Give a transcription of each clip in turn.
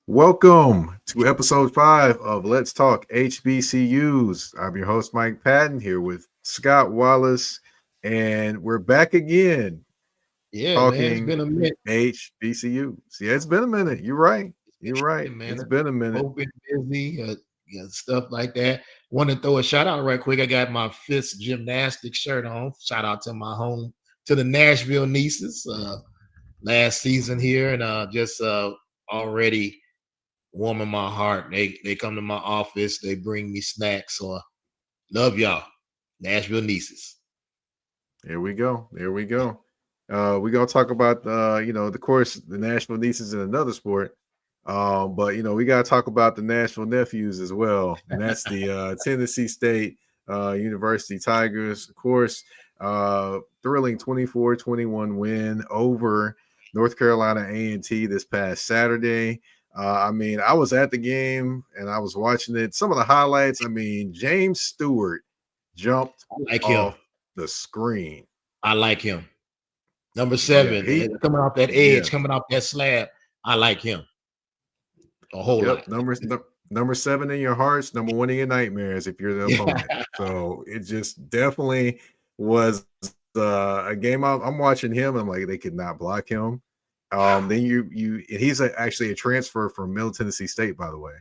Welcome to episode 5 of Let's Talk HBCUs. I'm your host, Mike Patton, here with Scott Wallace, and we're back again Yeah, man, it's talking been a minute. HBCUs. Yeah, it's been a minute. You're right. It's been You're a right. minute, man. It's been a minute. Both been busy, stuff like that. Want to throw a shout out right quick. I got my Fisk gymnastics shirt on. Shout out to my home, to the Nashville nieces. Last season here, and just already warming my heart. They come to my office. They bring me snacks. So love y'all, Nashville nieces. There we go. There we go. We're gonna talk about the course, the Nashville nieces in another sport. But we gotta talk about the Nashville nephews as well. And that's the Tennessee State University Tigers. Of course, thrilling 24-21 win over North Carolina A&T this past Saturday. I was at the game and I was watching it. Some of the highlights, James Stewart jumped I like him. off the screen. I like him. Number Yeah, 7, coming off that edge, yes. coming off that slab. I like him a whole lot. Number 7 in your hearts, number 1 in your nightmares if you're the opponent. So it just definitely was a game. I'm watching him. I'm like, they could not block him. Then he's actually a transfer from Middle Tennessee State, by the way.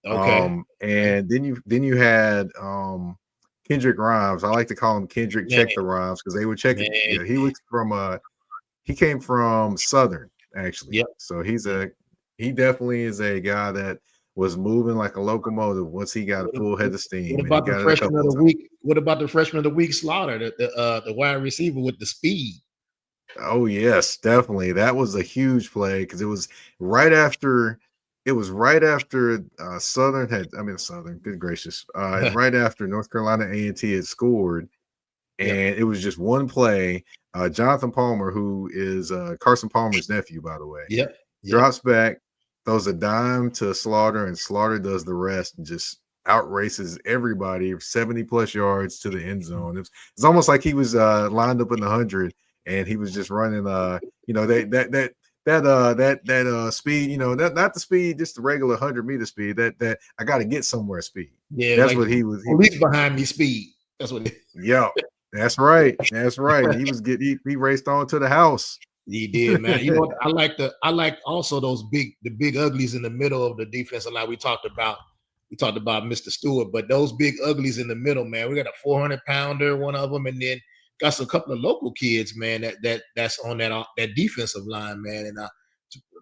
Okay. And then you had Kendrick Rhymes. I like to call him Kendrick Check the Rhymes because they would check it. Yeah, he came from Southern actually. Yep. So he definitely is a guy that was moving like a locomotive once he got a full head of steam. What about the freshman of the week? What about the freshman of the week, Slaughter, the wide receiver with the speed? Oh yes, definitely. That was a huge play because it was right after Southern had. Southern. Good gracious! Right after North Carolina A&T had scored, and it was just one play. Jonathan Palmer, who is Carson Palmer's nephew, by the way, drops back, throws a dime to Slaughter, and Slaughter does the rest and just outraces everybody 70 plus yards to the end zone. It's almost like he was lined up in the 100 and he was just running that speed, not the speed, just the regular 100-meter speed, that I got to get somewhere speed. Yeah, that's like what he was. Police behind me speed. That's what yeah, that's right. That's right. He raced on to the house. He did, man. You know what? I like also the big uglies in the middle of the defensive line. We talked about Mr. Stewart, but those big uglies in the middle, man. We got a 400-pounder, one of them, and then got a couple of local kids, man. That's on that defensive line, man. And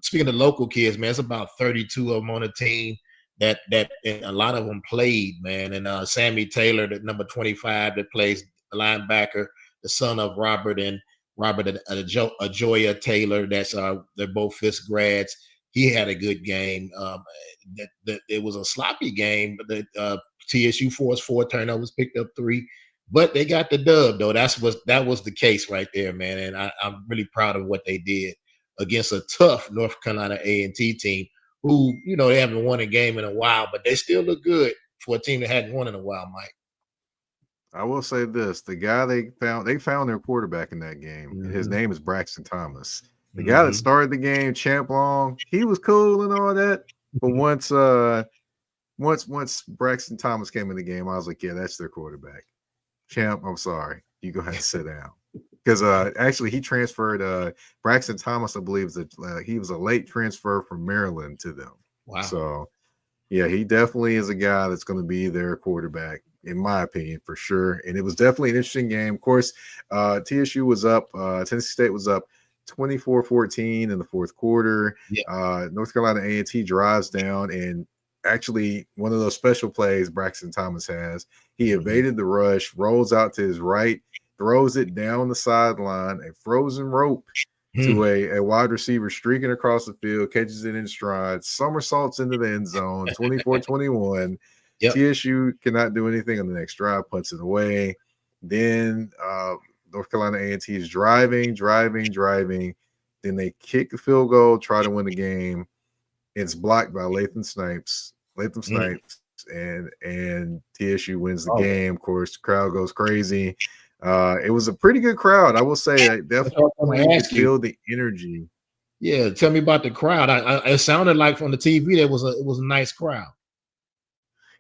speaking of local kids, man, it's about 32 of them on the team. That and a lot of them played, man. And Sammy Taylor, the number 25, that plays the linebacker, the son of Robert Ajoya Taylor. They're both Fisk grads. He had a good game. It was a sloppy game, but the TSU forced 4 turnovers, picked up 3, but they got the dub though. That was the case right there, man. And I'm really proud of what they did against a tough North Carolina A&T team, who they haven't won a game in a while, but they still look good for a team that hadn't won in a while, Mike. I will say this: the guy they found their quarterback in that game. Mm-hmm. And his name is Braxton Thomas. The guy that started the game, Champ Long, he was cool and all that. But once Braxton Thomas came in the game, I was like, yeah, that's their quarterback. Champ, I'm sorry, you go ahead and sit down. Because actually he transferred Braxton Thomas, I believe, he was a late transfer from Maryland to them. Wow. So yeah, he definitely is a guy that's going to be their quarterback, in my opinion, for sure. And it was definitely an interesting game. Of course, TSU was up, Tennessee State was up 24-14 in the fourth quarter. North Carolina A&T drives down, and actually one of those special plays Braxton Thomas has, he evaded the rush, rolls out to his right, throws it down the sideline, a frozen rope to a wide receiver streaking across the field, catches it in stride, somersaults into the end zone, 24-21. TSU cannot do anything on the next drive, punts it away. Then North Carolina A&T is driving. Then they kick the field goal, try to win the game. It's blocked by Latham Snipes, and TSU wins the game. Of course, the crowd goes crazy. It was a pretty good crowd, I will say. I definitely could feel the energy. Yeah, tell me about the crowd. It sounded like from the TV it was a nice crowd.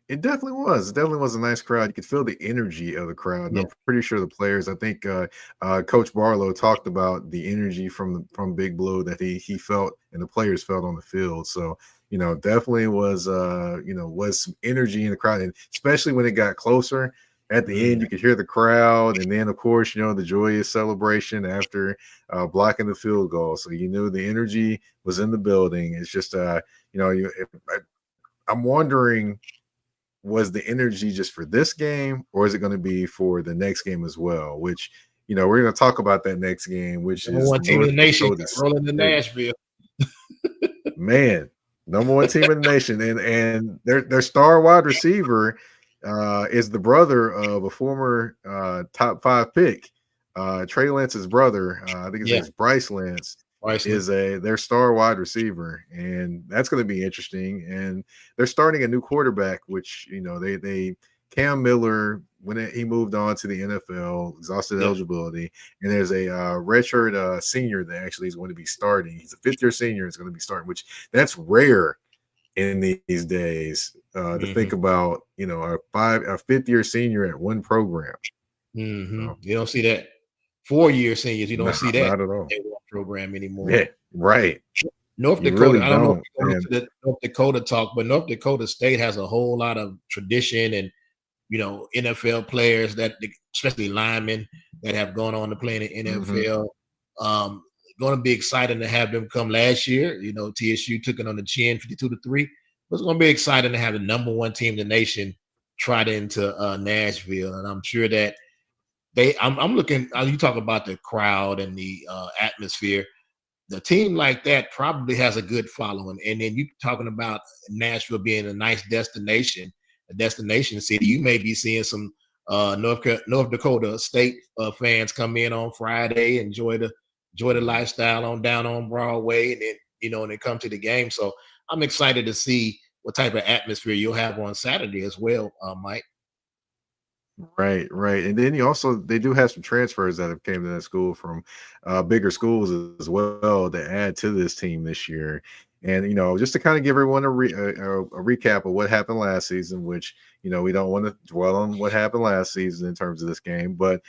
It definitely was. It definitely was a nice crowd. You could feel the energy of the crowd, and Yeah, I'm pretty sure the players. I think Coach Barlow talked about the energy from Big Blue that he felt and the players felt on the field. So definitely was some energy in the crowd, and especially when it got closer. At the end, mm, you could hear the crowd, and then of course, the joyous celebration after blocking the field goal. So you knew the energy was in the building. It's just I'm wondering, was the energy just for this game, or is it going to be for the next game as well? Which, we're going to talk about that next game, which number is one team in North the nation Dakota rolling to State. Nashville. Man, number one team in the nation, and their star wide receiver is the brother of a former top 5 pick, Trey Lance's brother. I think his Yeah, name is Bryce Lance. Chrysler. Is their star wide receiver, and that's going to be interesting. And they're starting a new quarterback, which they Cam Miller, when he moved on to the NFL, exhausted Yeah. eligibility, and there's a redshirt senior that actually is going to be starting. He's a fifth-year senior, is going to be starting, which that's rare in these days to think Hmm. about. A fifth-year senior at one program. Hmm. So, You don't see that 4-year seniors. You don't no, see that not at all. in one program anymore. Yeah, right. North You Dakota, really I don't know if don't. you go to And the North Dakota talk, but North Dakota State has a whole lot of tradition and NFL players especially linemen that have gone on to play in the mhm. NFL. Um, going to be exciting to have them come last year. TSU took it on the chin, 52-3. But it's going to be exciting to have the number one team in the nation trot into Nashville, and I'm sure that I'm looking. You talk about the crowd and the atmosphere. The team like that probably has a good following. And then you talking about Nashville being a nice destination, a destination city. You may be seeing some North Dakota State fans come in on Friday, enjoy the lifestyle on down on Broadway, and then and they come to the game. So I'm excited to see what type of atmosphere you'll have on Saturday as well, Mike. Right, right. And then they do have some transfers that have came to that school from bigger schools as well to add to this team this year. And just to kind of give everyone a recap of what happened last season, which we don't want to dwell on what happened last season in terms of this game, but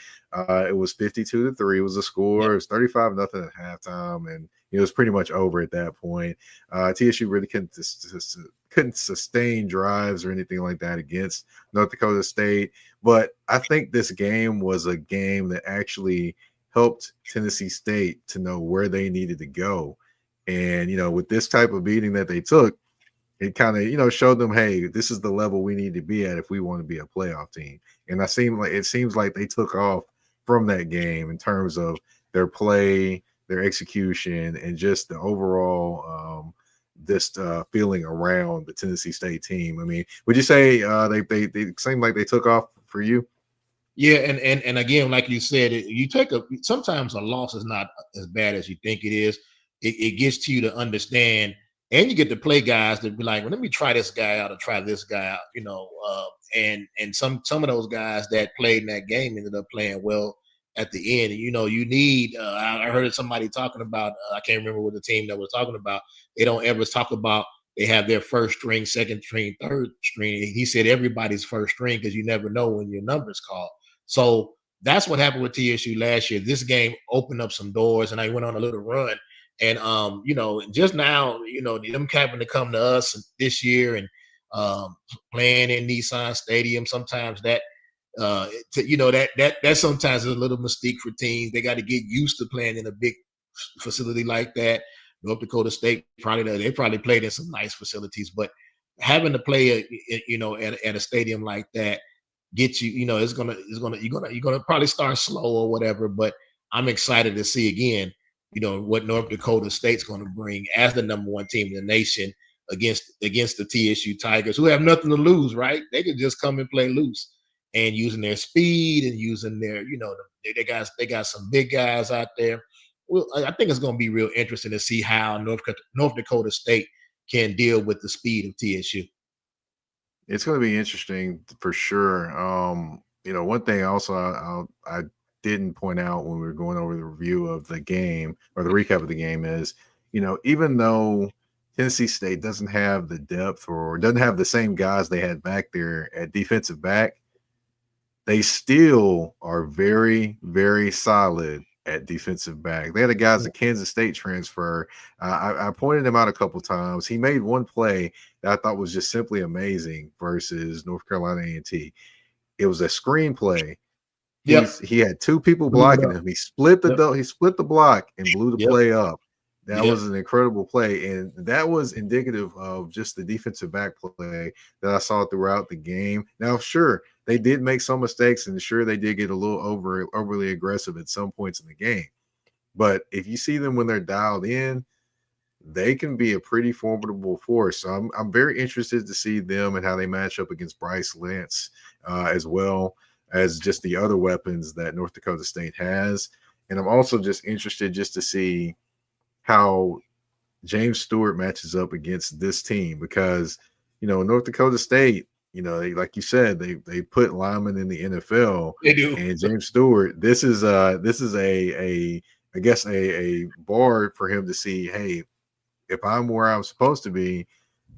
it was 52-3 was the Yeah, score. It was 35-0 at halftime, and it was pretty much over at that point. TSU really couldn't sustain drives or anything like that against North Dakota State. But I think this game was a game that actually helped Tennessee State to know where they needed to go. And, with this type of beating that they took, it kind of, showed them, hey, this is the level we need to be at if we want to be a playoff team. And it seems like they took off from that game in terms of their play, their execution, and just the overall just feeling around the Tennessee State team. I mean, would you say they seem like they took off for you? yeah, and again, like you said, sometimes a loss is not as bad as you think it is. It gets to you to understand, and you get to play guys that be like, well, let me try this guy out or try this guy out, and some of those guys that played in that game ended up playing well at the end. And, you need. I heard somebody talking about. I can't remember what the team that was talking about. They don't ever talk about they have their first string, second string, third string. He said everybody's first string because you never know when your number's called. So that's what happened with TSU last year. This game opened up some doors, and I went on a little run. And just now, them having to come to us this year and playing in Nissan Stadium, sometimes that sometimes is a little mystique for teams. They got to get used to playing in a big facility like that. North Dakota State they probably played in some nice facilities, but having to play at a stadium like that get you, you're gonna probably start slow or whatever. But I'm excited to see again, what North Dakota State's gonna bring as the number one team in the nation against the TSU Tigers, who have nothing to lose, right? They could just come and play loose and using their speed and using their, they got some big guys out there. Well, I think it's gonna be real interesting to see how North Dakota State can deal with the speed of TSU. It's going to be interesting for sure. One thing also I didn't point out when we were going over the review of the game or the recap of the game is, even though Tennessee State doesn't have the depth or doesn't have the same guys they had back there at defensive back, they still are very, very solid at defensive back. They had a guy's a Kansas State transfer. I pointed him out a couple times. He made one play that I thought was just simply amazing versus North Carolina A&T. It was a screenplay. Yep. He had two people Blew it blocking up. him. Yep. He split the block and blew the Yep. play up. That Yep. was an incredible play, and that was indicative of just the defensive back play that I saw throughout the game. Now, sure, they did make some mistakes, and sure, they did get a little overly aggressive at some points in the game. But if you see them when they're dialed in, they can be a pretty formidable force. So I'm very interested to see them and how they match up against Bryce Lance, as well as just the other weapons that North Dakota State has. And I'm also just interested just to see how James Stewart matches up against this team because North Dakota State, like you said, they put linemen in the NFL, They do. and James Stewart, this is a I guess a bar for him to see, hey, if I'm where I'm supposed to be,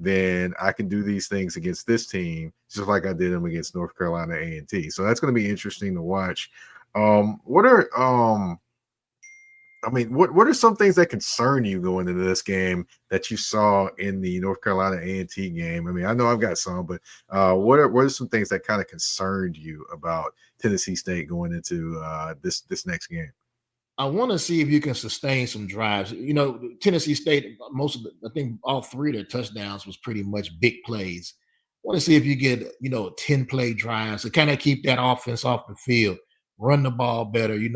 then I can do these things against this team, just like I did them against North Carolina A&T. So that's going to be interesting to watch. What are I mean, what are some things that concern you going into this game that you saw in the North Carolina A&T game? I mean, I know I've got some, but what are some things that kind of concerned you about Tennessee State going into this next game? I want to see if you can sustain some drives. Tennessee State, I think all three of their touchdowns was pretty much big plays. I want to see if you get, 10 play drives to kind of keep that offense off the field, run the ball better. You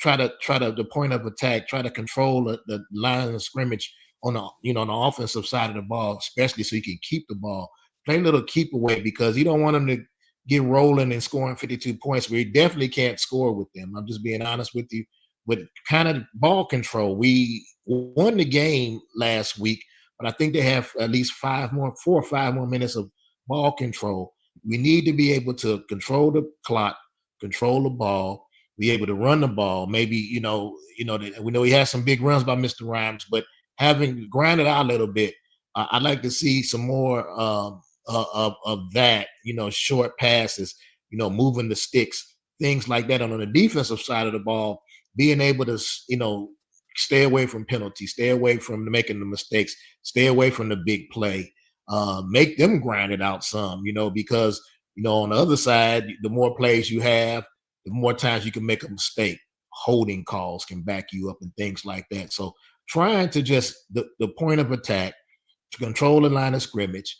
try to the point of attack, try to control the line of scrimmage on on the offensive side of the ball, especially so you can keep the ball. Play a little keep away because you don't want them to get rolling and scoring 52 points where you definitely can't score with them. I'm just being honest with you with kind of ball control. We won the game last week, but I think they have at least 4 or 5 more minutes of ball control. We need to be able to control the clock, control the ball, be able to run the ball. Maybe, we know he has some big runs by Mr. Rhymes, but having grinded out a little bit, I'd like to see some more of that, short passes, moving the sticks, things like that. And on the defensive side of the ball, being able to, stay away from penalties, stay away from making the mistakes, stay away from the big play, make them grind it out some, because, on the other side, the more plays you have, the more times you can make a mistake. Holding calls can back you up and things like that. So trying to just the point of attack to control the line of scrimmage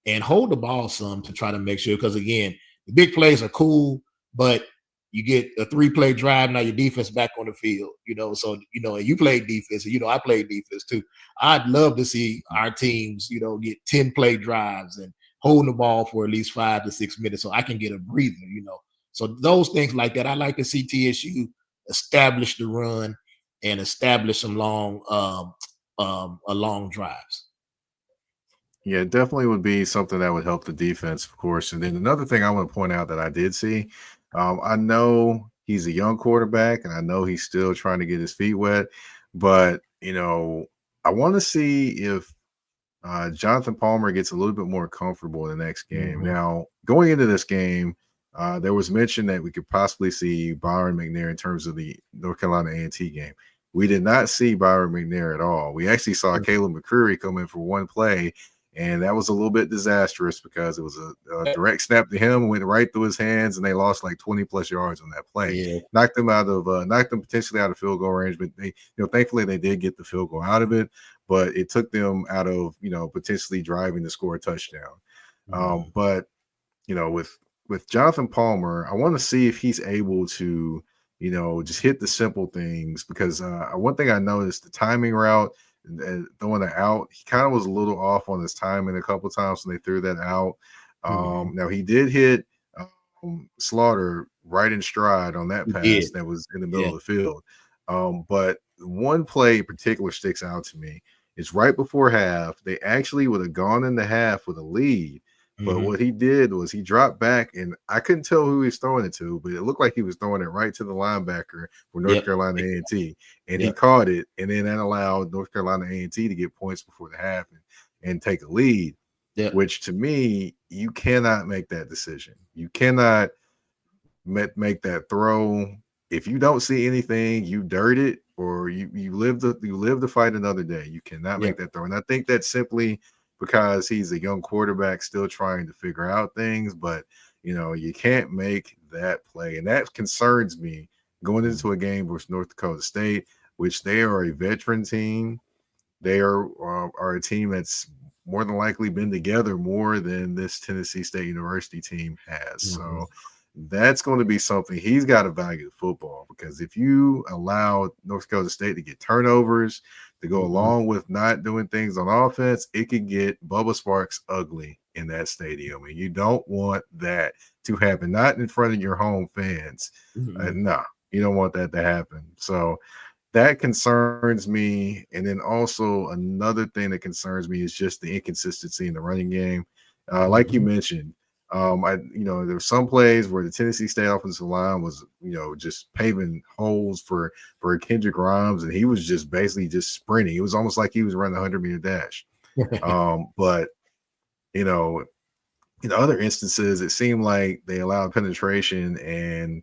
and hold the ball some to try to make sure, because again, the big plays are cool, but you get a 3-play drive, now your defense back on the field, so, and you play defense, and, I play defense too. I'd love to see our teams, get 10-play drives and holding the ball for at least 5 to 6 minutes so I can get a breather, So those things like that, I like to see TSU establish the run and establish some long drives. Yeah, it definitely would be something that would help the defense, of course. And then another thing I want to point out that I did see, I know he's a young quarterback, and I know he's still trying to get his feet wet, but I want to see if Jonathan Palmer gets a little bit more comfortable in the next game. Mm-hmm. Now, going into this game, there was mention that we could possibly see Byron McNair in terms of the North Carolina A&T game. We did not see Byron McNair at all. We actually saw Caleb McCreary come in for one play, and that was a little bit disastrous because it was a direct snap to him, went right through his hands, and they lost like 20+ yards on that play. Yeah. Knocked them potentially out of field goal range, but they, thankfully they did get the field goal out of it, but it took them out of, potentially driving to score a touchdown. Mm-hmm. But with Jonathan Palmer, I want to see if he's able to, just hit the simple things, because one thing I noticed, the timing route and throwing it out, he kind of was a little off on his timing a couple of times when they threw that out. Now he did hit Slaughter right in stride on that pass that was in the middle of the field. But one play in particular sticks out to me. It's right before half. They actually would have gone into half with a lead, But Mm-hmm. what he did was he dropped back, and I couldn't tell who he was throwing it to, but it looked like he was throwing it right to the linebacker for North Yep. Carolina A&T, and he Yep. caught it, and then that allowed North Carolina A&T to get points before the half and take a lead. Yep. Which to me, you cannot make that decision. You cannot make that throw. If you don't see anything, you dirt it, or you live to fight another day. You cannot make Yep. that throw. And I think that's simply because he's a young quarterback still trying to figure out things, but you can't make that play. And that concerns me going into a game versus North Dakota State, which they are a veteran team. They are a team that's more than likely been together more than this Tennessee State University team has. Mm-hmm. So that's going to be something he's got to value football, because if you allow North Dakota State to get turnovers to go Mm-hmm. along with not doing things on offense, it could get Bubba Sparks ugly in that stadium. And you don't want that to happen, not in front of your home fans. Mm-hmm. No, you don't want that to happen. So that concerns me. And then also another thing that concerns me is just the inconsistency in the running game. Like you Mm-hmm. mentioned, there were some plays where the Tennessee State offensive line was, just paving holes for Kendrick Grimes, and he was just basically just sprinting. It was almost like he was running a 100-meter dash. But in other instances, it seemed like they allowed penetration, and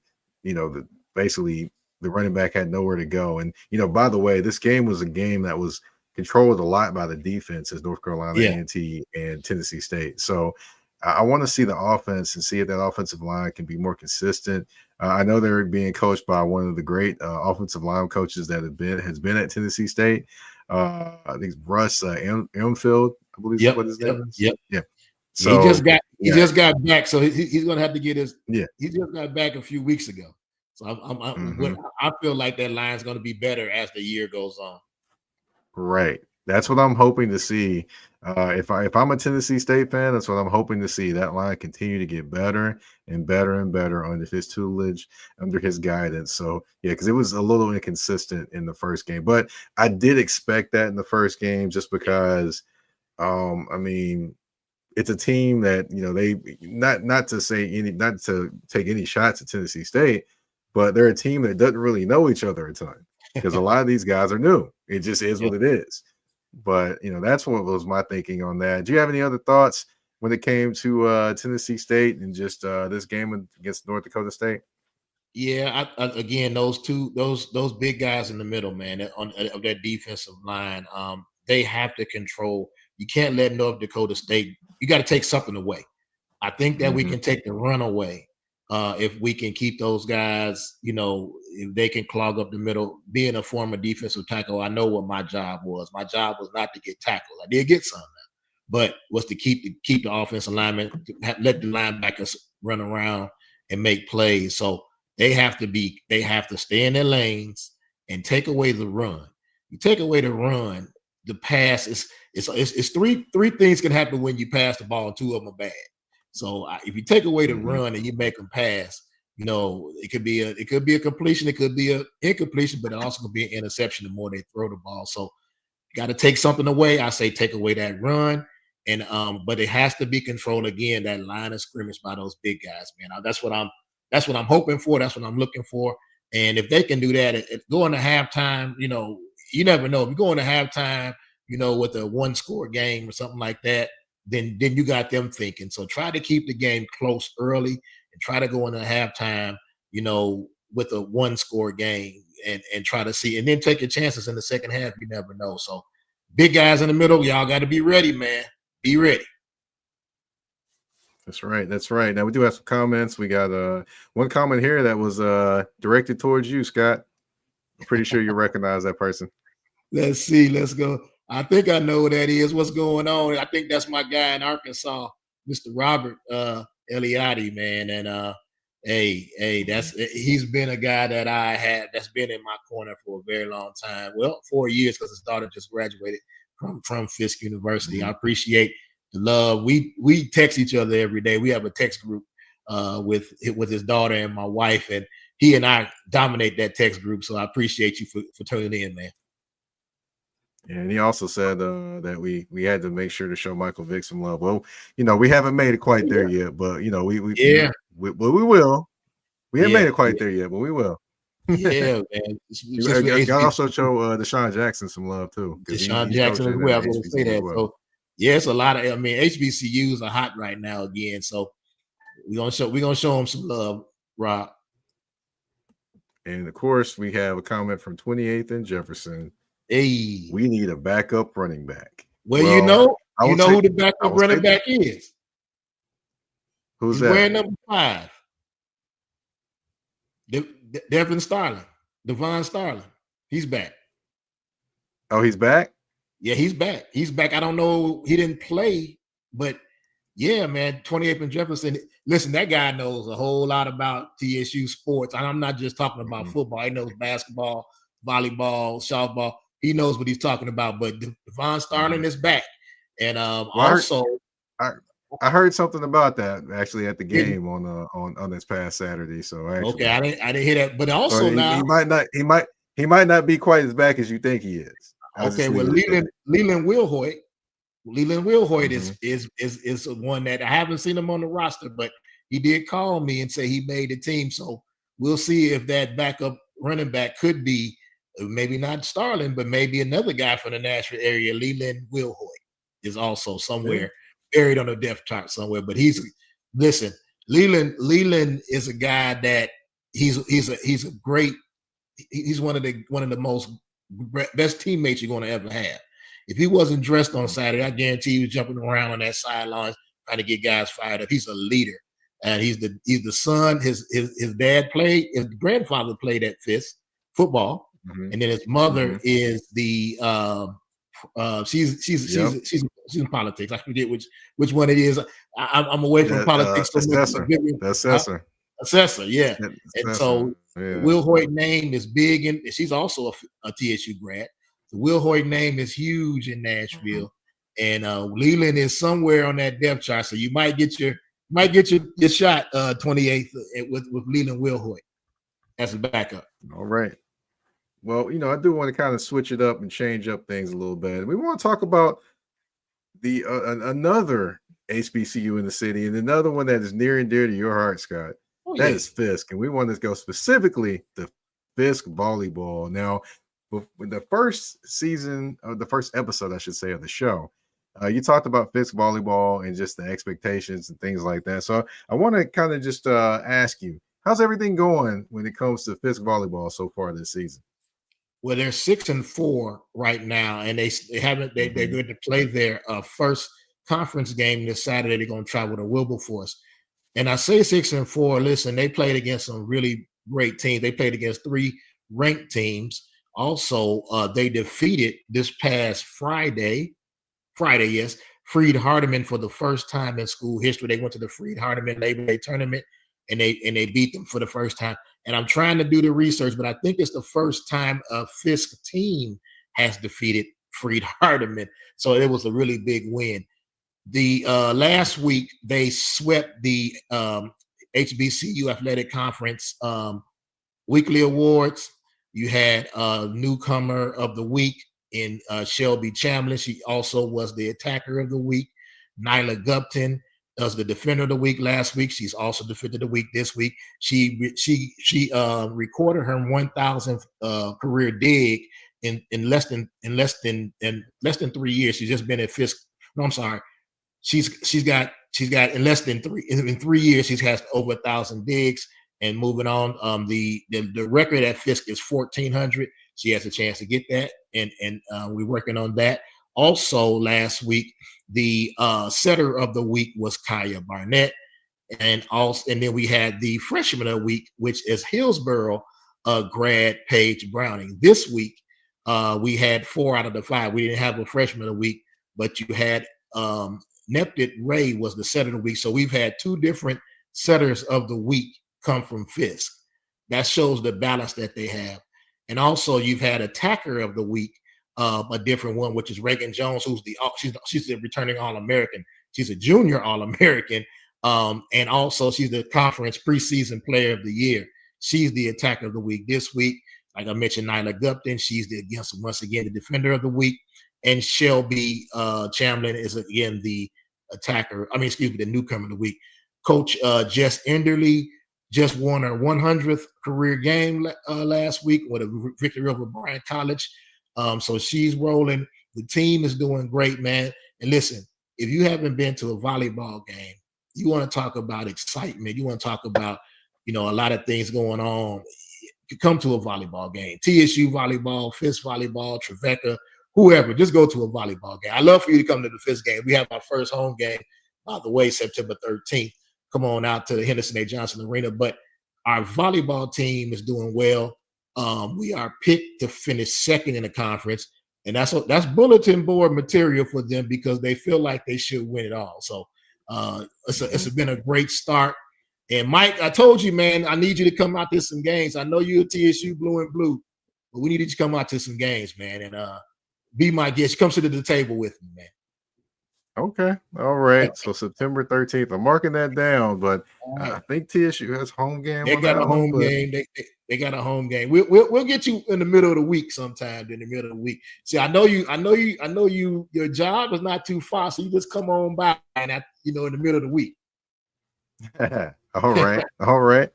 basically the running back had nowhere to go. And by the way, this game was a game that was controlled a lot by the defense as North Carolina Yeah. A&T and Tennessee State. So I want to see the offense and see if that offensive line can be more consistent. I know they're being coached by one of the great offensive line coaches that has been at Tennessee State. I think Russ Elmfield, I believe is Yep. what his Yep. name is. Yep. Yeah. He just So got yeah, back, so he's gonna have to get his. yeah. He just got back a few weeks ago, so Mm-hmm. I feel like that line's gonna be better as the year goes on. Right. That's what I'm hoping to see. If I'm a Tennessee State fan, that's what I'm hoping to see. That line continue to get better and better and better under his tutelage, under his guidance. So yeah, because it was a little inconsistent in the first game, but I did expect that in the first game, just because I mean, it's a team that they not to take any shots at Tennessee State, but they're a team that doesn't really know each other a ton, because a lot of these guys are new. It just is Yep. what it is. But that's what was my thinking on that. Do you have any other thoughts when it came to Tennessee State and just this game against North Dakota State? Yeah, again, those big guys in the middle, man, of that defensive line, they have to control. You can't let North Dakota State. You got to take something away. I think that we Mm-hmm. can take the run away if we can keep those guys. If they can clog up the middle. Being a former defensive tackle, I know what my job was. My job was not to get tackled. I did get some, but was to keep the offensive linemen, let the linebackers run around and make plays. So they have to stay in their lanes and take away the run. You take away the run, the pass it's three things can happen when you pass the ball, and two of them are bad. So if you take away the Mm-hmm. run and you make them pass, it could be a completion, it could be an incompletion, but it also could be an interception the more they throw the ball. So you got to take something away. I say take away that run. And but it has to be controlled again, that line of scrimmage by those big guys, man. That's what I'm hoping for. That's what I'm looking for. And if they can do that, going to halftime, you never know. If you go into halftime, with a one-score game or something like that, then you got them thinking. So try to keep the game close early and try to go into halftime, with a one-score game and try to see, and then take your chances in the second half. You never know. So big guys in the middle, y'all got to be ready, man. Be ready. That's right. That's right. Now we do have some comments. We got one comment here that was directed towards you, Scott. I'm pretty sure you recognize that person. Let's see. Let's go. I think I know who that is. What's going on? I think that's my guy in Arkansas, Mr. Robert Eliotti, man. And hey, he's been a guy that's been in my corner for a very long time. Well, 4 years, because his daughter just graduated from Fisk University. Mm-hmm. I appreciate the love. We text each other every day. We have a text group with his daughter and my wife, and he and I dominate that text group. So I appreciate you for tuning in, man. And he also said that we had to make sure to show Michael Vick some love. Well, we haven't made it quite there yet, but Yeah, we will. We haven't yeah, made it quite yeah, there yet, but we will. yeah, man. Since we're Got also HBCU, show Deshaun Jackson some love too, because Deshaun he's Jackson as coaching well. at I was going to say HBCU as that. well. So yeah, it's a lot of. I mean, HBCUs are hot right now again. So we're gonna show them some love, Rob. And of course, we have a comment from 28th and Jefferson. Hey, We need a backup running back. well, Well, I you will know who take. the I backup will running take. back is. Who's He's that? wearing number 5. Devin Starling, Devon Starling. He's back. Oh, he's back. Yeah, he's back. He's back. I don't know. He didn't play, but yeah, man, 28th and Jefferson. Listen, that guy knows a whole lot about TSU sports. And I'm not just talking about Mhm. football. He knows basketball, volleyball, softball. He knows what he's talking about. But Devon Starling Mhm. is back. And Well, also, I I heard something about that actually at the didn't game on this past Saturday. So okay, actually, I didn't hear that. But so also he now, might not be quite as back as you think he is. I'll okay, just well, leave it at that. Leland Wilhoit Mhm. is one that I haven't seen him on the roster, but he did call me and say he made the team. So we'll see if that backup running back could be maybe not Starling, but maybe another guy from the Nashville area. Leland Wilhoit is also Yeah. somewhere buried on the depth chart somewhere. But listen, Leland is a guy that he's a great he's one of the most best teammates you're going to ever have. If he wasn't dressed on Mhm. Saturday, I guarantee he was jumping around on that sideline trying to get guys fired up. He's a leader, and he's the son. His dad played. His grandfather played at Fisk football, Mhm. and then his mother Mhm. is the Yep. she's in politics. I forget which one it is. I'm away from That politics so much. assessor. The Huh? assessor. Assessor, yeah. That And assessor. so the Yeah. Will Hoyt name is big, and she's also a TSU grad. The Will Hoyt name is huge in Mhm. Nashville, and Leland is somewhere on that depth chart. So you might get your shot 28th with Leland Will Hoyt as a backup. All right. Well, I do want to kind of switch it up and change up things a little bit. We want to talk about the another HBCU in the city, and another one that is near and dear to your heart, Scott. Oh That yeah. is Fisk, and we want to go specifically to Fisk volleyball. Now, with the first season, or the first episode, I should say, of the show, you talked about Fisk volleyball and just the expectations and things like that. So I want to kind of just ask you, how's everything going when it comes to Fisk volleyball so far this season? Well, they're 6-4 right now, and they haven't. They're Mhm. going to play their first conference game this Saturday. They're going to travel to Wilberforce. And I say 6-4. Listen, they played against some really great teams. They played against 3 ranked teams. Also, they defeated this past Friday. Friday, yes, Freed Hardeman for the first time in school history. They went to the Freed Hardeman Labor Day tournament, and they beat them for the first time. And I'm trying to do the research, but I think it's the first time a Fisk team has defeated Freed Hardeman. So it was a really big win. The last week they swept the HBCU Athletic Conference weekly awards. You had newcomer of the week in Shelby Chamlin. She also was the attacker of the week. Nyla Gupton was the defender of the week last week. She's also defender of the week this week. She recorded her 1,000th career dig in less than 3 years. She's just been at Fisk. No, I'm sorry. She's got in less than 3 years she's has over 1,000 digs. And moving on, the record at Fisk is 1,400. She has a chance to get that, and we're working on that. Also, last week the setter of the week was Kaya Barnett, and then we had the freshman of the week, which is Hillsboro grad Paige Browning. This week we had 4 out of the 5. We didn't have a freshman of the week, but you had Neptune Ray was the setter of the week. So we've had 2 different setters of the week come from Fisk. That shows the balance that they have. And also you've had attacker of the week, a different one, which is Reagan Jones, who's she's the returning All-American. She's a junior All-American. And also she's the conference preseason player of the year. She's the attacker of the week this week. Like I mentioned, Nyla Gupton, she's once again the defender of the week, and Shelby Chamberlain is again the the newcomer of the week. Coach Jess Enderly just won her 100th career game last week with a victory over Bryan College. So she's rolling. The team is doing great, man. And listen, if you haven't been to a volleyball game, you want to talk about excitement. You want to talk about, a lot of things going on. You come to a volleyball game, TSU volleyball, Fisk volleyball, Trevecca, whoever, just go to a volleyball game. I'd love for you to come to the Fisk game. We have our first home game, by the way, September 13th. Come on out to the Henderson A. Johnson Arena. But our volleyball team is doing well. We are picked to finish second in the conference. And that's bulletin board material for them because they feel like they should win it all. So it's been a great start. And Mike, I told you, man, I need you to come out to some games. I know you're a TSU blue and blue, but we need you to come out to some games, man, and be my guest. Come sit at the table with me, man. Okay. All right. So September 13th. I'm marking that down, but right. I think TSU has home game. They got a home game. They got a home game. We'll get you in the middle of the week sometime. In the middle of the week. See, I know you. Your job is not too far, so you just come on by and in the middle of the week. All right. All right.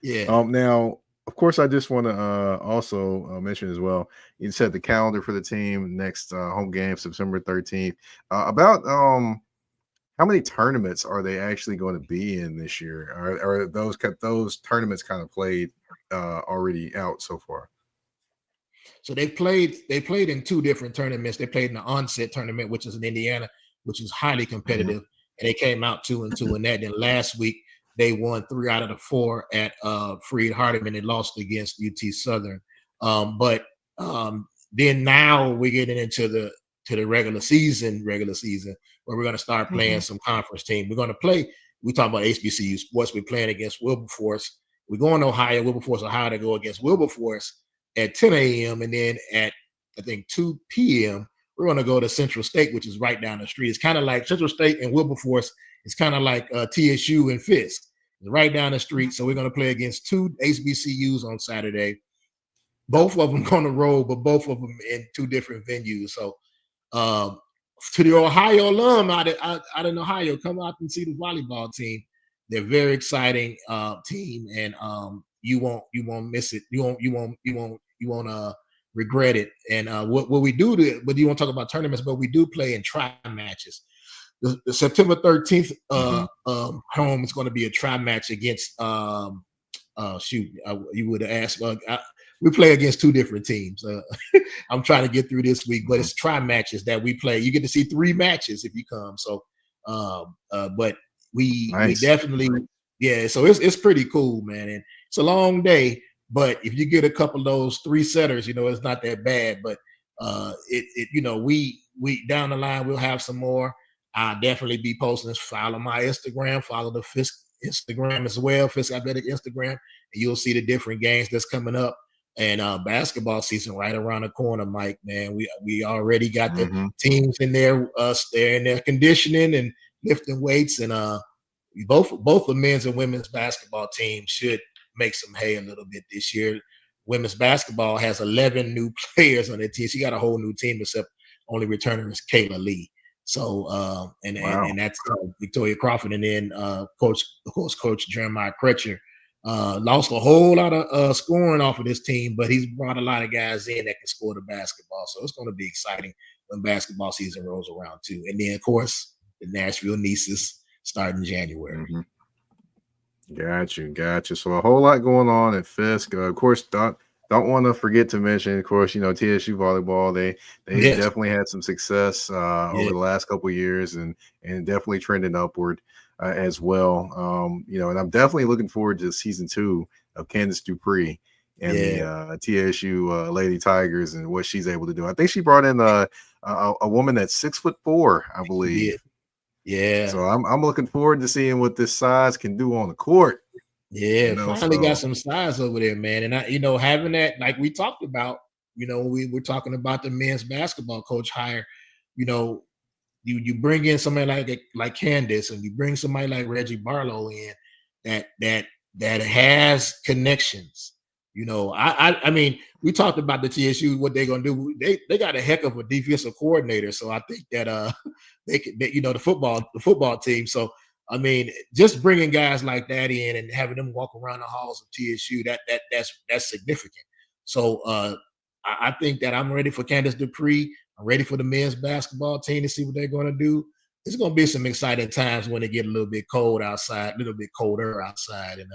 Yeah. Now, of course, I just want to also mention as well. You said the calendar for the team next home game, September 13th. About how many tournaments are they actually going to be in this year? Are those tournaments kind of played already out so far? So they played in two different tournaments. They played in the onset tournament, which is in Indiana, which is highly competitive, and they came out 2-2 in that. Then last week they won 3 out of the 4 at Freed Hardeman. They lost against UT Southern. But then now we're getting into the regular season where we're going to start playing some conference team. We're going to play. We talk about HBCU sports. We're playing against Wilberforce. We're going to Wilberforce, Ohio to go against Wilberforce at 10 a.m. And then at, I think, 2 p.m., we're going to go to Central State, which is right down the street. It's kind of like Central State and Wilberforce. It's kind of like TSU and Fisk. It's right down the street. So we're going to play against 2 HBCUs on Saturday. Both of them going to roll, but both of them in 2 different venues. So to the Ohio alum out in Ohio, come out and see the volleyball team. They're a very exciting team, and you won't miss it. You won't regret it. And what we do but you want to talk about tournaments, but we do play in tri-matches. The September 13th home is going to be a tri-match against you would have asked. We play against 2 different teams. I'm trying to get through this week, but it's tri-matches that we play. You get to see 3 matches if you come. So, but we definitely, so it's pretty cool, man. And it's a long day, but if you get a couple of those 3 setters, it's not that bad. But we down the line, we'll have some more. I'll definitely be posting this. Follow my Instagram, follow the Fisk Instagram as well, Fisk Athletic Instagram, and you'll see the different games that's coming up. And basketball season right around the corner, Mike, man. We already got the teams in there, they're in their conditioning and lifting weights, and both the men's and women's basketball teams should make some hay a little bit this year. Women's basketball has 11 new players on their team. She got a whole new team, except only returner is Kayla Lee. So and that's Victoria Crawford, and then Coach Jeremiah Kretcher lost a whole lot of scoring off of this team, but he's brought a lot of guys in that can score the basketball. So it's going to be exciting when basketball season rolls around too. And then of course the Nashville Nieces start in January. Got you. So a whole lot going on at Fisk. Of course, don't want to forget to mention, of course, TSU volleyball. They definitely had some success over the last couple of years, and definitely trending upward as well. And I'm definitely looking forward to season 2 of Candace Dupree and the TSU Lady Tigers and what she's able to do. I think she brought in a woman that's 6'4", I believe. Yeah. So I'm looking forward to seeing what this size can do on the court. Yeah, finally got some size over there, man. And having that, like we talked about, we were talking about the men's basketball coach hire. You bring in somebody like Candace, and you bring somebody like Reggie Barlow in that has connections I mean, we talked about the TSU, what they're gonna do. They got a heck of a defensive coordinator, so I think that the football team. So I mean, just bringing guys like that in and having them walk around the halls of TSU, that's significant. So I think that I'm ready for Candace Dupree. I'm ready for the men's basketball team to see what they're going to do. It's going to be some exciting times when it get a little bit cold outside, a little bit colder outside, and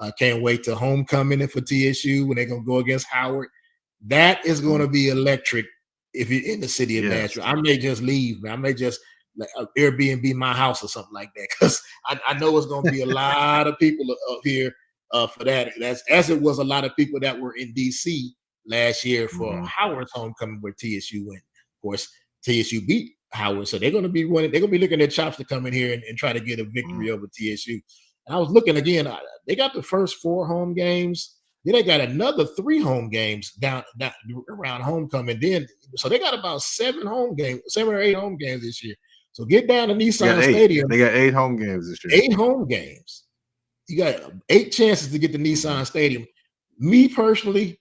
I can't wait to homecoming for TSU when they're going to go against Howard. That is going to be electric if you're in the city of Nashville. I may just leave, man. I may just Airbnb my house or something like that, because I know it's going to be a lot of people up here for that. That's as it was a lot of people that were in DC last year for Howard's homecoming where TSU went. Of course, TSU beat Howard, so they're going to be running. They're going to be looking at chops to come in here and try to get a victory over TSU. And I was looking again. They got the first 4 home games. Then they got another 3 home games down around homecoming. Then so they got about 7 or 8 home games this year. So get down to Nissan Stadium. They got 8 home games this year. 8 home games. You got 8 chances to get to Nissan Stadium. Me personally,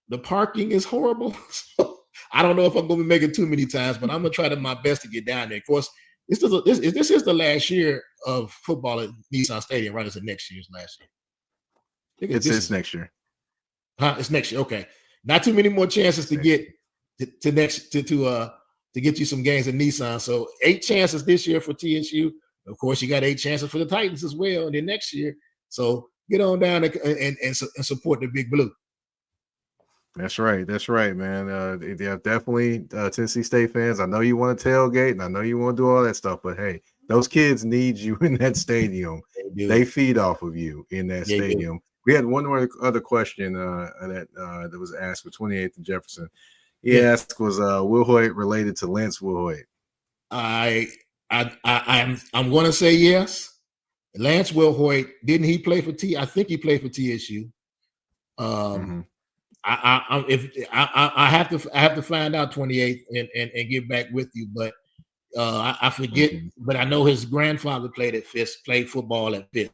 the parking is horrible. So I don't know if I'm going to be making too many times, but I'm going to try my best to get down there. Of course, this is the last year of football at Nissan Stadium, right? It's the next year's last year. It's next year. It's next year. Okay. Not too many more chances to get to get you some games in Nissan. So 8 chances this year for TSU. Of course, you got 8 chances for the Titans as well in the next year. So get on down and support the Big Blue. That's right, man. Yeah, definitely Tennessee State fans. I know you want to tailgate, and I know you want to do all that stuff, but hey, those kids need you in that stadium. They feed off of you in that stadium. We had one more other question that was asked for 28th and Jefferson. He asked, was Will Hoyt related to Lance Will Hoyt? I'm going to say yes. Lance Will Hoyt, didn't he play for I think he played for TSU. I have to find out 28th and get back with you, but I forget. But I know his grandfather played at Fisk, played football at Fisk.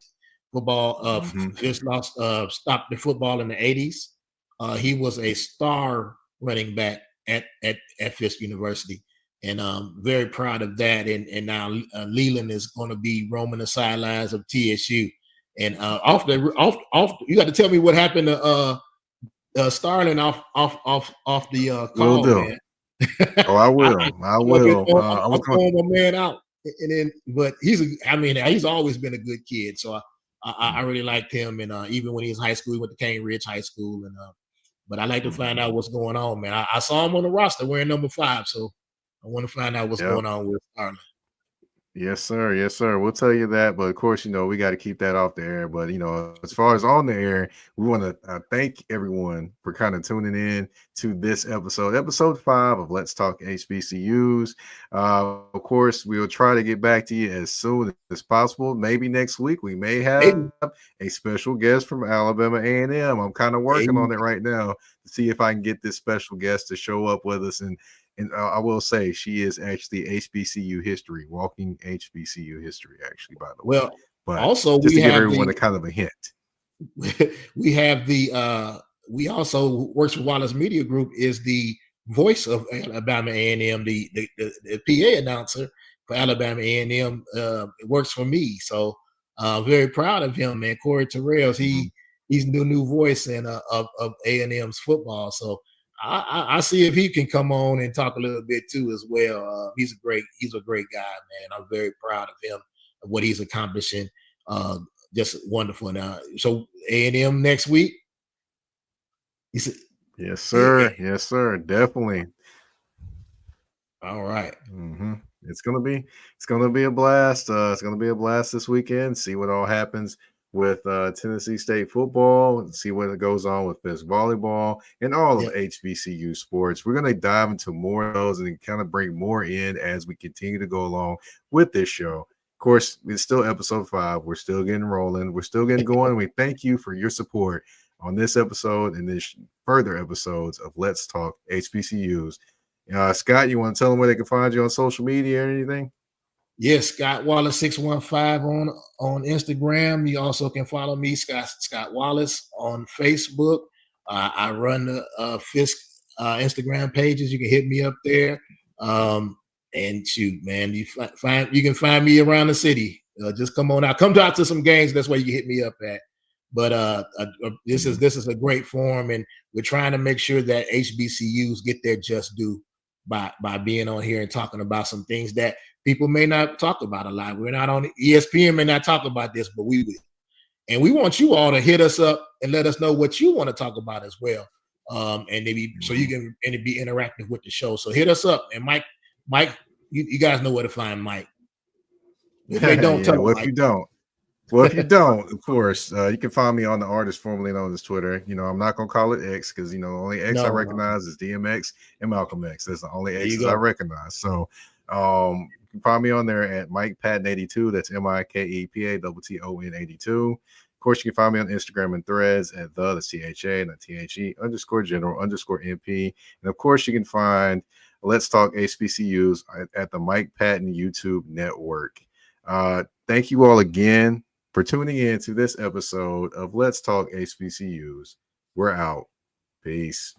Fisk stopped the football in the 80s. He was a star running back at Fisk University, and very proud of that. And now Leland is going to be roaming the sidelines of TSU. And off, you got to tell me what happened to Starling off the call, man. Oh, I will. I will. I'm throwing my man out, and then, but he's always been a good kid. So I really liked him, and even when he was in high school, he went to Cane Ridge High School, and but I like to find out what's going on, man. I saw him on the roster wearing number 5, so I want to find out what's going on with Starling. Yes, sir. Yes, sir. We'll tell you that. But of course, we got to keep that off the air. But, as far as on the air, we want to thank everyone for kind of tuning in to this episode 5 of Let's Talk HBCUs. Of course, we'll try to get back to you as soon as possible. Maybe next week we may have a special guest from Alabama A&M. I'm kind of working on it right now to see if I can get this special guest to show up with us. And I will say she is actually HBCU history, walking HBCU history, actually, by the way. Well, but also just to give everyone a kind of a hint. We have we also works for Wallace Media Group, is the voice of Alabama A&M, the PA announcer for Alabama A&M. Works for me, so very proud of him, man. Corey Terrells, he's the new voice of A&M's football. So I see if he can come on and talk a little bit too as well. He's a great guy, man. I'm very proud of him, of what he's accomplishing. Just wonderful. Now, so A&M next week. He said, "Yes, sir. Yes, sir. Definitely." All right. It's gonna be a blast. It's gonna be a blast this weekend. See what all happens with Tennessee State football, and see what goes on with Fisk volleyball and all of HBCU sports. We're going to dive into more of those and kind of bring more in as we continue to go along with this show. Of course, it's still episode 5. We're still getting rolling. We're still getting going. We thank you for your support on this episode and this further episodes of Let's Talk HBCUs. Scott, you want to tell them where they can find you on social media or anything? Yes, Scott Wallace 615 on Instagram. You also can follow me, Scott Wallace, on Facebook. I run the Fisk Instagram pages. You can hit me up there. And shoot, man, you can find me around the city. Just come on out. Come out to some games. That's where you can hit me up at. But this is a great forum, and we're trying to make sure that HBCUs get their just due by being on here and talking about some things that people may not talk about a lot. We're not on ESPN, may not talk about this, but we will. And we want you all to hit us up and let us know what you want to talk about as well. And maybe so you can be interactive with the show. So hit us up. And Mike, you guys know where to find Mike. If they don't tell if you don't. Well, if you don't, of course, you can find me on the artist formerly known as Twitter. I'm not going to call it X because, the only X I recognize is DMX and Malcolm X. That's the only X's I recognize. So you can find me on there at Mike Patton 82. That's MikePaton 82. Of course, you can find me on Instagram and Threads at that's THA, not THE _general_MP. And of course, you can find Let's Talk HBCUs at the Mike Patton YouTube network. Thank you all again for tuning in to this episode of Let's Talk HBCUs. We're out. Peace.